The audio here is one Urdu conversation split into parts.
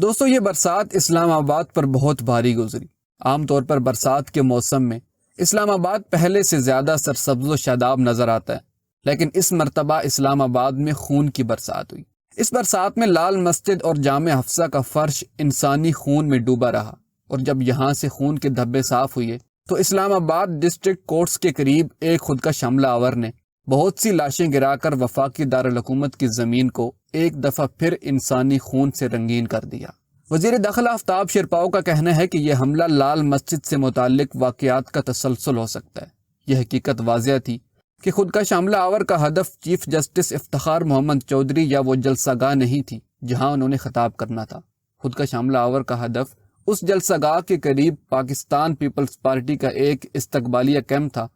دوستو یہ برسات اسلام آباد پر بہت بھاری گزری۔ عام طور پر برسات کے موسم میں اسلام آباد پہلے سے زیادہ سرسبز و شاداب نظر آتا ہے، لیکن اس مرتبہ اسلام آباد میں خون کی برسات ہوئی۔ اس برسات میں لال مسجد اور جامع حفصہ کا فرش انسانی خون میں ڈوبا رہا، اور جب یہاں سے خون کے دھبے صاف ہوئے تو اسلام آباد ڈسٹرکٹ کورٹس کے قریب ایک خودکش حملہ آور نے بہت سی لاشیں گرا کر وفاقی دارالحکومت کی زمین کو ایک دفعہ پھر انسانی خون سے رنگین کر دیا۔ وزیر داخلہ آفتاب شرپاؤ کا کہنا ہے کہ یہ حملہ لال مسجد سے متعلق واقعات کا تسلسل ہو سکتا ہے۔ یہ حقیقت واضح تھی کہ خودکش حملہ آور کا ہدف چیف جسٹس افتخار محمد چودھری یا وہ جلسہ گاہ نہیں تھی جہاں انہوں نے خطاب کرنا تھا۔ خودکش حملہ آور کا ہدف اس جلسہ گاہ کے قریب پاکستان پیپلز پارٹی کا ایک استقبالیہ کیمپ تھا،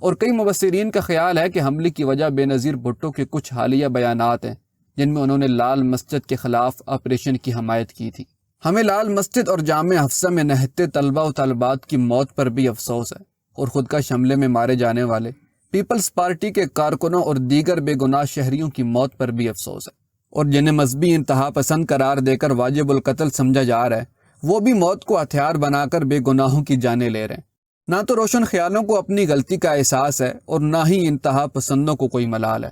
اور کئی مبصرین کا خیال ہے کہ حملے کی وجہ بے نظیر بھٹو کے کچھ حالیہ بیانات ہیں جن میں انہوں نے لال مسجد کے خلاف آپریشن کی حمایت کی تھی۔ ہمیں لال مسجد اور جامع حفصہ میں نہتے طلبہ و طالبات کی موت پر بھی افسوس ہے، اور خودکش حملے میں مارے جانے والے پیپلز پارٹی کے کارکنوں اور دیگر بے گناہ شہریوں کی موت پر بھی افسوس ہے، اور جنہیں مذہبی انتہا پسند قرار دے کر واجب القتل سمجھا جا رہا ہے وہ بھی موت کو ہتھیار بنا کر بے گناہوں کی جانیں لے رہے ہیں۔ نہ تو روشن خیالوں کو اپنی غلطی کا احساس ہے اور نہ ہی انتہا پسندوں کو کوئی ملال ہے۔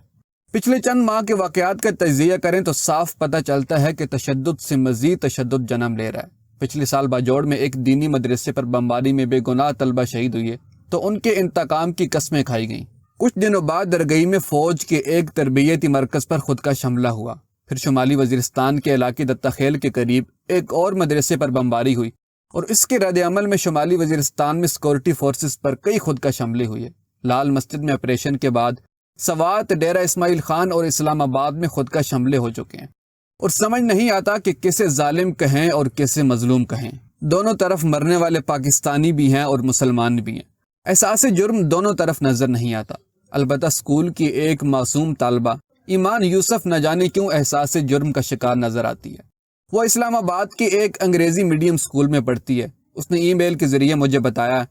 پچھلے چند ماہ کے واقعات کا تجزیہ کریں تو صاف پتہ چلتا ہے کہ تشدد سے مزید تشدد جنم لے رہا ہے۔ پچھلے سال باجوڑ میں ایک دینی مدرسے پر بمباری میں بے گناہ طلبہ شہید ہوئے تو ان کے انتقام کی قسمیں کھائی گئیں۔ کچھ دنوں بعد درگئی میں فوج کے ایک تربیتی مرکز پر خودکش حملہ ہوا۔ پھر شمالی وزیرستان کے علاقے دتہ خیل کے قریب ایک اور مدرسے پر بمباری ہوئی، اور اس کے رد عمل میں شمالی وزیرستان میں سیکورٹی فورسز پر کئی خودکش حملے ہوئے۔ لال مسجد میں آپریشن کے بعد سوات، ڈیرہ اسماعیل خان اور اسلام آباد میں خودکش حملے ہو چکے ہیں، اور سمجھ نہیں آتا کہ کسے ظالم کہیں اور کسے مظلوم کہیں۔ دونوں طرف مرنے والے پاکستانی بھی ہیں اور مسلمان بھی ہیں۔ احساس جرم دونوں طرف نظر نہیں آتا۔ البتہ اسکول کی ایک معصوم طالبہ ایمان یوسف نہ جانے کیوں احساس جرم کا شکار نظر آتی ہے۔ وہ اسلام آباد کے ایک انگریزی میڈیم اسکول میں پڑھتی ہے۔ اس نے ای میل کے ذریعے مجھے بتایا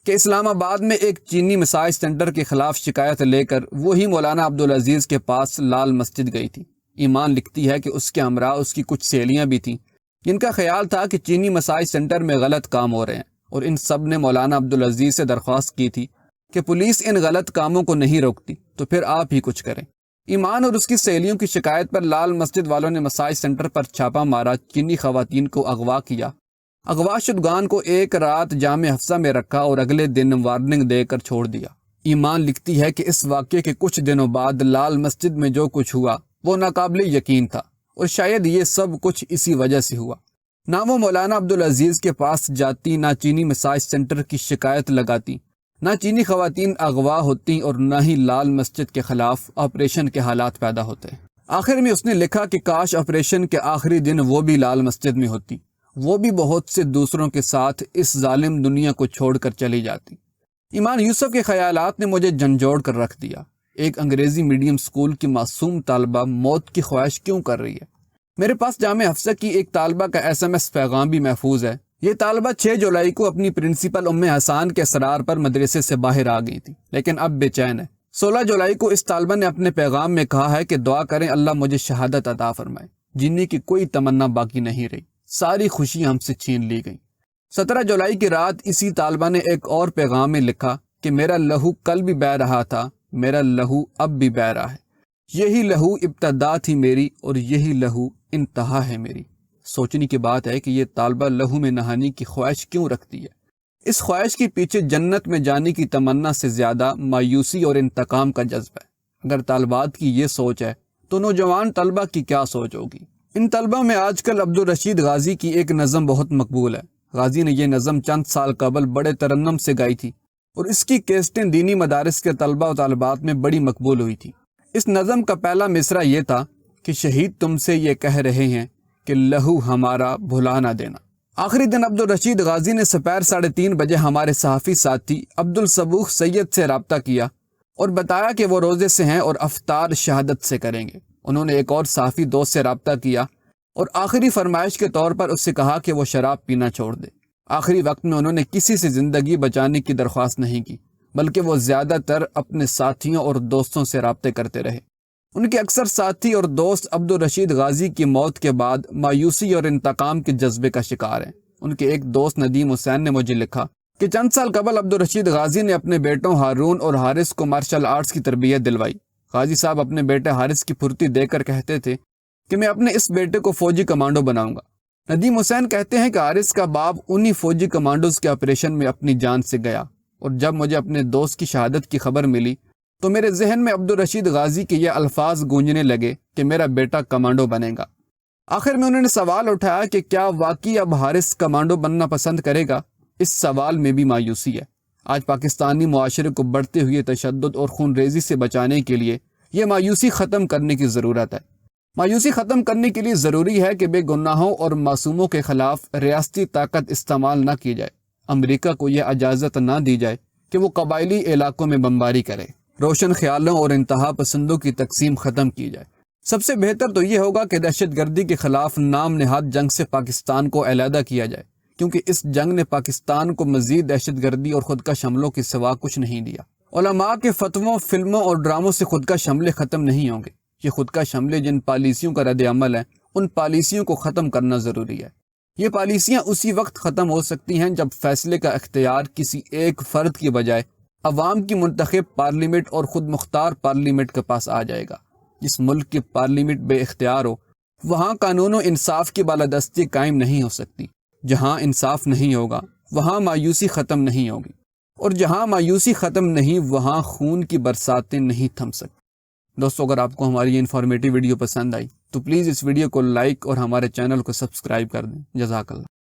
کہ اسلام آباد میں ایک چینی مساج سینٹر کے خلاف شکایت لے کر وہی مولانا عبدالعزیز کے پاس لال مسجد گئی تھی۔ ایمان لکھتی ہے کہ اس کے ہمراہ اس کی کچھ سہیلیاں بھی تھیں جن کا خیال تھا کہ چینی مساج سینٹر میں غلط کام ہو رہے ہیں، اور ان سب نے مولانا عبدالعزیز سے درخواست کی تھی کہ پولیس ان غلط کاموں کو نہیں روکتی تو پھر آپ ہی کچھ کریں۔ ایمان اور اس کی سہیلیوں کی شکایت پر لال مسجد والوں نے مساج سینٹر پر چھاپا مارا، چینی خواتین کو اغوا کیا، اغوا شدگان کو ایک رات جامع حفصہ میں رکھا اور اگلے دن وارننگ دے کر چھوڑ دیا۔ ایمان لکھتی ہے کہ اس واقعے کے کچھ دنوں بعد لال مسجد میں جو کچھ ہوا وہ ناقابل یقین تھا، اور شاید یہ سب کچھ اسی وجہ سے ہوا۔ نہ وہ مولانا عبدالعزیز کے پاس جاتی، نہ چینی مساج سینٹر کی شکایت لگاتی، نہ چینی خواتین اغوا ہوتی، اور نہ ہی لال مسجد کے خلاف آپریشن کے حالات پیدا ہوتے۔ آخر میں اس نے لکھا کہ کاش آپریشن کے آخری دن وہ بھی لال مسجد میں ہوتی، وہ بھی بہت سے دوسروں کے ساتھ اس ظالم دنیا کو چھوڑ کر چلی جاتی۔ ایمان یوسف کے خیالات نے مجھے جھنجھوڑ کر رکھ دیا۔ ایک انگریزی میڈیم سکول کی معصوم طالبہ موت کی خواہش کیوں کر رہی ہے؟ میرے پاس جامع حفصہ کی ایک طالبہ کا SMS پیغام بھی محفوظ ہے۔ یہ طالبہ 6 جولائی کو اپنی پرنسپل حسان کے اصرار پر مدرسے سے باہر آ گئی تھی، لیکن اب بے چین ہے۔ 16 جولائی کو اس طالبہ نے اپنے پیغام میں کہا ہے کہ دعا کریں اللہ مجھے شہادت عطا فرمائے۔ جینے کی کوئی تمنا باقی نہیں رہی، ساری خوشیاں ہم سے چھین لی گئیں۔ 17 جولائی کی رات اسی طالبہ نے ایک اور پیغام میں لکھا کہ میرا لہو کل بھی بہہ رہا تھا، میرا لہو اب بھی بہہ رہا ہے، یہی لہو ابتدا تھی میری اور یہی لہو انتہا ہے میری۔ سوچنے کی بات ہے کہ یہ طالبہ لہو میں نہانے کی خواہش کیوں رکھتی ہے۔ اس خواہش کے پیچھے جنت میں جانے کی تمنا سے زیادہ مایوسی اور انتقام کا جذبہ ہے۔ اگر طالبات کی یہ سوچ ہے تو نوجوان طلبہ کی کیا سوچ ہوگی؟ ان طلبہ میں آج کل عبدالرشید غازی کی ایک نظم بہت مقبول ہے۔ غازی نے یہ نظم چند سال قبل بڑے ترنم سے گائی تھی، اور اس کی کیسٹیں دینی مدارس کے طلبہ و طالبات میں بڑی مقبول ہوئی تھی۔ اس نظم کا پہلا مصرع یہ تھا کہ شہید تم سے یہ کہہ رہے ہیں کہ لہو ہمارا بھلا نہ دینا۔ آخری دن عبدالرشید غازی نے سپہر 3:30 بجے ہمارے صحافی ساتھی عبدالصبوح سید سے رابطہ کیا اور بتایا کہ وہ روزے سے ہیں اور افطار شہادت سے کریں گے۔ انہوں نے ایک اور صحافی دوست سے رابطہ کیا اور آخری فرمائش کے طور پر اس سے کہا کہ وہ شراب پینا چھوڑ دے۔ آخری وقت میں انہوں نے کسی سے زندگی بچانے کی درخواست نہیں کی، بلکہ وہ زیادہ تر اپنے ساتھیوں اور دوستوں سے رابطے کرتے رہے۔ ان کے اکثر ساتھی اور دوست عبدالرشید غازی کی موت کے بعد مایوسی اور انتقام کے جذبے کا شکار ہیں۔ ان کے ایک دوست ندیم حسین نے مجھے لکھا کہ چند سال قبل عبدالرشید غازی نے اپنے بیٹوں ہارون اور حارث کو مارشل آرٹس کی تربیت دلوائی۔ غازی صاحب اپنے بیٹے حارث کی پھرتی دے کر کہتے تھے کہ میں اپنے اس بیٹے کو فوجی کمانڈو بناؤں گا۔ ندیم حسین کہتے ہیں کہ حارث کا باپ انہی فوجی کمانڈوز کے آپریشن میں اپنی جان سے گیا، اور جب مجھے اپنے دوست کی شہادت کی خبر ملی تو میرے ذہن میں عبدالرشید غازی کے یہ الفاظ گونجنے لگے کہ میرا بیٹا کمانڈو بنے گا۔ آخر میں انہوں نے سوال اٹھایا کہ کیا واقعی اب حارث کمانڈو بننا پسند کرے گا؟ اس سوال میں بھی مایوسی ہے۔ آج پاکستانی معاشرے کو بڑھتے ہوئے تشدد اور خون ریزی سے بچانے کے لیے یہ مایوسی ختم کرنے کی ضرورت ہے۔ مایوسی ختم کرنے کے لیے ضروری ہے کہ بے گناہوں اور معصوموں کے خلاف ریاستی طاقت استعمال نہ کی جائے۔ امریکہ کو یہ اجازت نہ دی جائے کہ وہ قبائلی علاقوں میں بمباری کرے۔ روشن خیالوں اور انتہا پسندوں کی تقسیم ختم کی جائے۔ سب سے بہتر تو یہ ہوگا کہ دہشت گردی کے خلاف نام نہاد جنگ سے پاکستان کو علیحدہ کیا جائے، کیونکہ اس جنگ نے پاکستان کو مزید دہشت گردی اور خودکش حملوں کے سوا کچھ نہیں دیا۔ علماء کے فتووں، فلموں اور ڈراموں سے خودکش حملے ختم نہیں ہوں گے۔ یہ خودکش حملے جن پالیسیوں کا رد عمل ہیں، ان پالیسیوں کو ختم کرنا ضروری ہے۔ یہ پالیسیاں اسی وقت ختم ہو سکتی ہیں جب فیصلے کا اختیار کسی ایک فرد کی بجائے عوام کی منتخب پارلیمنٹ اور خود مختار پارلیمنٹ کے پاس آ جائے گا۔ جس ملک کی پارلیمنٹ بے اختیار ہو، وہاں قانون و انصاف کی بالادستی قائم نہیں ہو سکتی۔ جہاں انصاف نہیں ہوگا، وہاں مایوسی ختم نہیں ہوگی، اور جہاں مایوسی ختم نہیں، وہاں خون کی برساتیں نہیں تھم سکتی۔ دوستو، اگر آپ کو ہماری یہ انفارمیٹیو ویڈیو پسند آئی تو پلیز اس ویڈیو کو لائک اور ہمارے چینل کو سبسکرائب کر دیں۔ جزاک اللہ۔